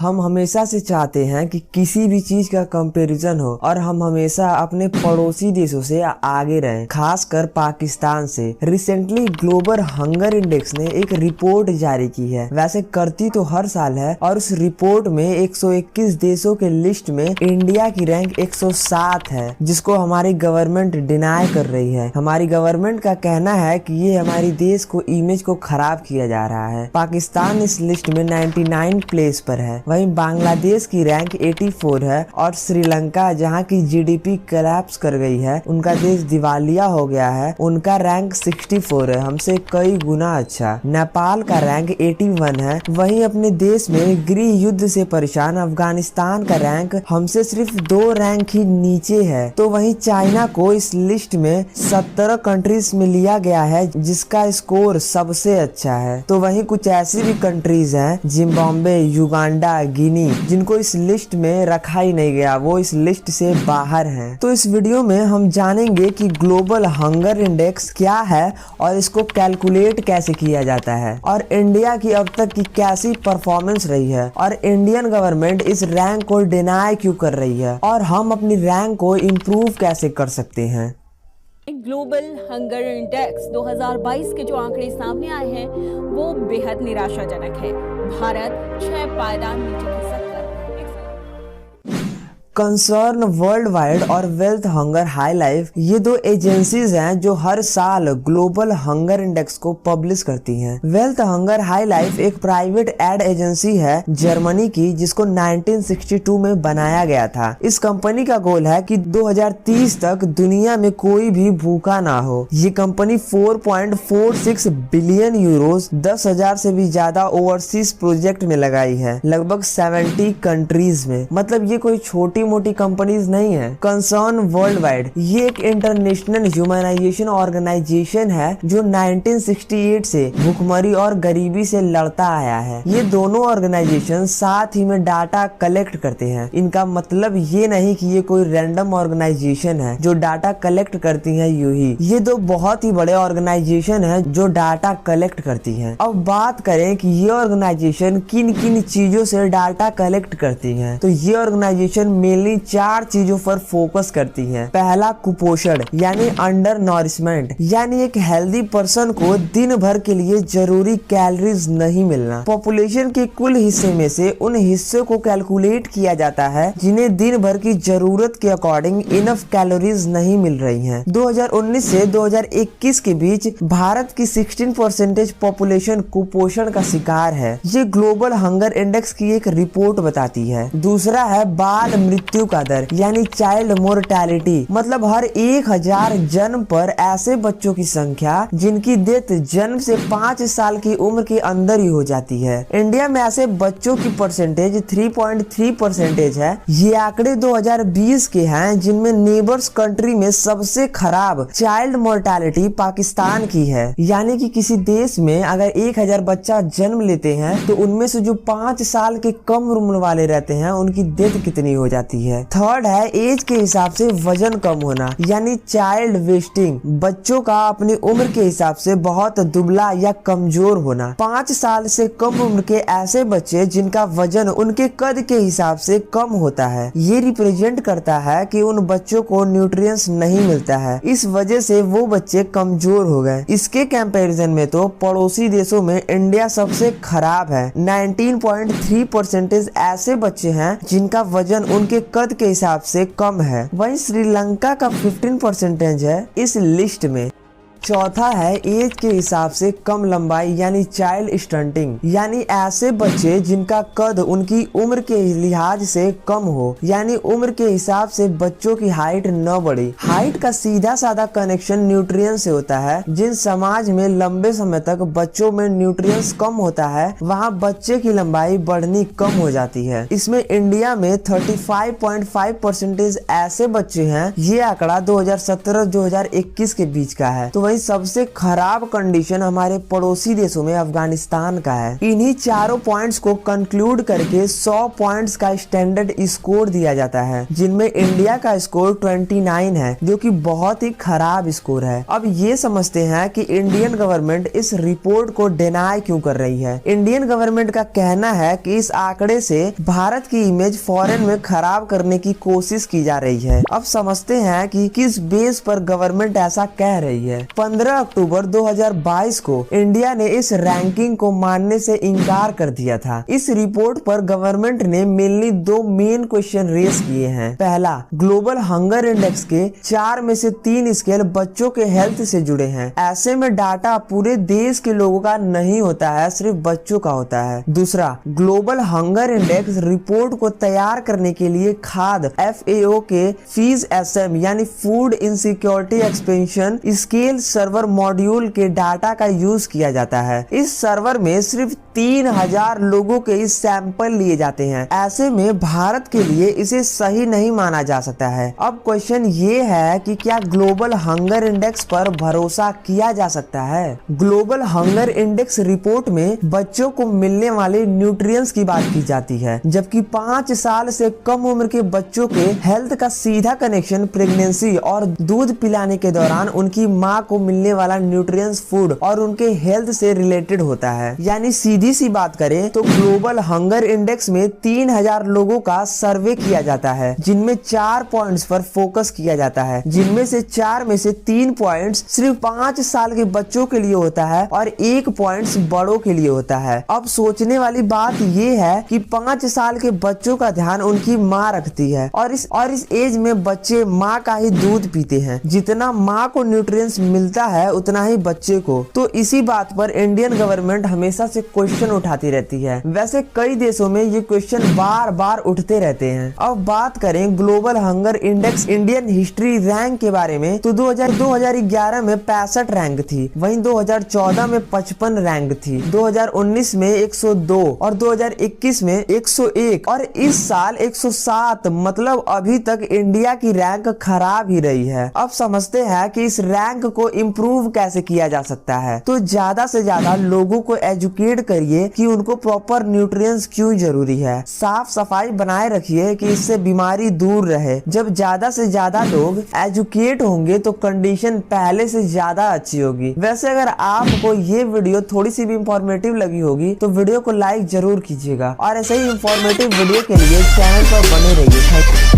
हम हमेशा से चाहते हैं कि किसी भी चीज का कंपैरिजन हो और हम हमेशा अपने पड़ोसी देशों से आगे रहें, खासकर पाकिस्तान से। रिसेंटली ग्लोबल हंगर इंडेक्स ने एक रिपोर्ट जारी की है। वैसे करती तो हर साल है और उस रिपोर्ट में 121 देशों के लिस्ट में इंडिया की रैंक 107 है, जिसको हमारी गवर्नमेंट डिनाई कर रही है। हमारी गवर्नमेंट का कहना है कि ये हमारी देश को इमेज को खराब किया जा रहा है। पाकिस्तान इस लिस्ट में 99 प्लेस पर है। वहीं बांग्लादेश की रैंक 84 है और श्रीलंका, जहां की जीडीपी कोलैप्स कर गई है, उनका देश दिवालिया हो गया है, उनका रैंक 64 है, हमसे कई गुना अच्छा। नेपाल का रैंक 81 है। वहीं अपने देश में गृह युद्ध से परेशान अफगानिस्तान का रैंक हमसे सिर्फ 2 रैंक ही नीचे है। तो वहीं चाइना को इस लिस्ट में 17 कंट्रीज में लिया गया है, जिसका स्कोर सबसे अच्छा है। तो वहीं कुछ ऐसी भी कंट्रीज हैं, जिम्बाब्वे, युगांडा, गिनी, जिनको इस लिस्ट में रखा ही नहीं गया, वो इस लिस्ट से बाहर हैं। तो इस वीडियो में हम जानेंगे कि ग्लोबल हंगर इंडेक्स क्या है और इसको कैलकुलेट कैसे किया जाता है और इंडिया की अब तक की कैसी परफॉर्मेंस रही है और इंडियन गवर्नमेंट इस रैंक को डिनाई क्यों कर रही है और हम अपनी रैंक को इम्प्रूव कैसे कर सकते हैं। ग्लोबल हंगर इंडेक्स 2022 के जो आंकड़े सामने आए हैं वो बेहद निराशाजनक है। भारत 6 पायदान नीचे खिसक कर कंसर्न वर्ल्ड वाइड और वेल्थ हंगर हाई लाइफ, ये 2 एजेंसीज हैं जो हर साल ग्लोबल हंगर इंडेक्स को पब्लिश करती हैं। वेल्थ हंगर हाई लाइफ एक प्राइवेट एड एजेंसी है जर्मनी की, जिसको 1962 में बनाया गया था। इस कंपनी का गोल है कि 2030 तक दुनिया में कोई भी भूखा ना हो। ये कंपनी 4.46 बिलियन यूरोस 10,000 से भी ज्यादा ओवरसीज प्रोजेक्ट में लगाई है, लगभग 70 कंट्रीज में। मतलब ये कोई छोटी मोटी कंपनीज नहीं है। कंसर्न वर्ल्ड वाइड ये एक इंटरनेशनल ह्यूमनाइजेशन ऑर्गेनाइजेशन है जो 1968 से भूखमरी और गरीबी से लड़ता आया है। ये दोनों ऑर्गेनाइजेशन साथ ही में डाटा कलेक्ट करते हैं। इनका मतलब ये नहीं कि ये कोई रैंडम ऑर्गेनाइजेशन है जो डाटा कलेक्ट करती है यूं ही। ये 2 बहुत ही बड़े ऑर्गेनाइजेशन है जो डाटा कलेक्ट करती है। अब बात करें कि ये ऑर्गेनाइजेशन किन किन चीजों से डाटा कलेक्ट करती है, तो ये ऑर्गेनाइजेशन मेनली 4 चीजों पर फोकस करती है। पहला, कुपोषण यानी अंडर नॉरिशमेंट, यानी एक हेल्दी पर्सन को दिन भर के लिए जरूरी कैलोरीज नहीं मिलना। पॉपुलेशन के कुल हिस्से में से उन हिस्सों को कैलकुलेट किया जाता है जिन्हें दिन भर की जरूरत के अकॉर्डिंग इनफ कैलोरीज नहीं मिल रही हैं। 2019 से 2021 के बीच भारत की 16% पॉपुलेशन कुपोषण का शिकार है। ये ग्लोबल हंगर इंडेक्स की एक रिपोर्ट बताती है। दूसरा है बाल मृत्यु का दर यानी चाइल्ड मोर्टेलिटी, मतलब हर 1000 जन्म पर ऐसे बच्चों की संख्या जिनकी डेथ जन्म से 5 साल की उम्र के अंदर ही हो जाती है। इंडिया में ऐसे बच्चों की परसेंटेज 3.3% है। ये आंकड़े 2020 के हैं, जिनमें नेबर्स कंट्री में सबसे खराब चाइल्ड मोर्टेलिटी पाकिस्तान की है। यानी कि किसी देश में अगर 1000 बच्चा जन्म लेते हैं तो उनमें से जो 5 साल के कम उम्र वाले रहते हैं उनकी डेथ कितनी हो जाती है। थर्ड है एज के हिसाब से वजन कम होना यानी चाइल्ड वेस्टिंग, बच्चों का अपनी उम्र के हिसाब से बहुत दुबला या कमजोर होना। 5 साल से कम उम्र के ऐसे बच्चे जिनका वजन उनके कद के हिसाब से कम होता है, ये रिप्रेजेंट करता है कि उन बच्चों को न्यूट्रिएंट्स नहीं मिलता है, इस वजह से वो बच्चे कमजोर हो गए। इसके कंपैरिजन में तो पड़ोसी देशों में इंडिया सबसे खराब है। 19.3% ऐसे बच्चे हैं जिनका वजन उनके कद के हिसाब से कम है। वहीं श्रीलंका का 15% है इस लिस्ट में। चौथा है एज के हिसाब से कम लंबाई यानी चाइल्ड स्टंटिंग, यानी ऐसे बच्चे जिनका कद उनकी उम्र के लिहाज से कम हो, यानी उम्र के हिसाब से बच्चों की हाइट न बढ़े। हाइट का सीधा साधा कनेक्शन न्यूट्रिएंट्स से होता है। जिन समाज में लंबे समय तक बच्चों में न्यूट्रिएंट्स कम होता है वहाँ बच्चे की लंबाई बढ़नी कम हो जाती है। इसमें इंडिया में 35.5% ऐसे बच्चे हैं। ये आंकड़ा 2017-2021 के बीच का है। तो वहीं वहीं सबसे खराब कंडीशन हमारे पड़ोसी देशों में अफगानिस्तान का है। इन्हीं चारों पॉइंट्स को कंक्लूड करके 100 पॉइंट्स का स्टैंडर्ड स्कोर दिया जाता है, जिनमें इंडिया का स्कोर 29 है, जो कि बहुत ही खराब स्कोर है। अब ये समझते हैं कि इंडियन गवर्नमेंट इस रिपोर्ट को डिनाई क्यों कर रही है। इंडियन गवर्नमेंट का कहना है कि इस आंकड़े से भारत की इमेज फॉरेन में खराब करने की कोशिश की जा रही है। अब समझते हैं कि किस बेस पर गवर्नमेंट ऐसा कह रही है। 15 अक्टूबर 2022 को इंडिया ने इस रैंकिंग को मानने से इनकार कर दिया था। इस रिपोर्ट पर गवर्नमेंट ने मेनली 2 मेन क्वेश्चन रेज किए हैं। पहला, ग्लोबल हंगर इंडेक्स के 4 में से 3 स्केल बच्चों के हेल्थ से जुड़े हैं। ऐसे में डाटा पूरे देश के लोगों का नहीं होता है, सिर्फ बच्चों का होता है। दूसरा, ग्लोबल हंगर इंडेक्स रिपोर्ट को तैयार करने के लिए खाद्य FAO के FISM यानी food insecurity expansion scale server module के डाटा का यूज किया जाता है। इस सर्वर में सिर्फ 3000 लोगों के इस सैंपल लिए जाते हैं। ऐसे में भारत के लिए इसे सही नहीं माना जा सकता है। अब क्वेश्चन ये है कि क्या ग्लोबल हंगर इंडेक्स पर भरोसा किया जा सकता है। ग्लोबल हंगर इंडेक्स रिपोर्ट में बच्चों को मिलने वाले न्यूट्रिएंट्स की बात की जाती है, जबकि 5 साल से कम उम्र के बच्चों के हेल्थ का सीधा कनेक्शन प्रेगनेंसी और दूध पिलाने के दौरान उनकी माँ को मिलने वाला न्यूट्रिएंट्स फूड और उनके हेल्थ से रिलेटेड होता है। यानी सीधी सी बात करें तो ग्लोबल हंगर इंडेक्स में 3000 लोगों का सर्वे किया जाता है, जिनमें 4 पॉइंट्स पर फोकस किया जाता है, जिनमें से 4 में से 3 पॉइंट्स सिर्फ 5 साल के बच्चों के लिए होता है और 1 पॉइंट्स बड़ों के लिए होता है। अब सोचने वाली बात ये है कि 5 साल के बच्चों का ध्यान उनकी माँ रखती है और इस एज में बच्चे माँ का ही दूध पीते हैं। जितना माँ को न्यूट्रिएंट्स मिलता है उतना ही बच्चे को। तो इसी बात पर इंडियन गवर्नमेंट हमेशा से क्वेश्चन उठाती रहती है। वैसे कई देशों में ये क्वेश्चन बार बार उठते रहते हैं। अब बात करें global hunger index Indian history rank के बारे में तो 2011 में 65 रैंक थी, वहीं 2014 में 55 रैंक थी, 2019 में 102 और 2021 में 101 और इस साल 107। मतलब अभी तक इंडिया की रैंक खराब ही रही है। अब समझते हैं कि इस रैंक को इम्प्रूव कैसे किया जा सकता है। तो ज्यादा से ज्यादा लोगों को एजुकेट करिए कि उनको प्रॉपर न्यूट्रिएंट्स क्यों जरूरी है। साफ सफाई बनाए रखिए कि इससे बीमारी दूर रहे। जब ज्यादा से ज्यादा लोग एजुकेट होंगे तो कंडीशन पहले से ज्यादा अच्छी होगी। वैसे अगर आपको ये वीडियो थोड़ी सी भी इंफॉर्मेटिव लगी होगी तो वीडियो को लाइक जरूर कीजिएगा और ऐसे ही इंफॉर्मेटिव वीडियो के लिए चैनल पर बने रहिए। Thank you.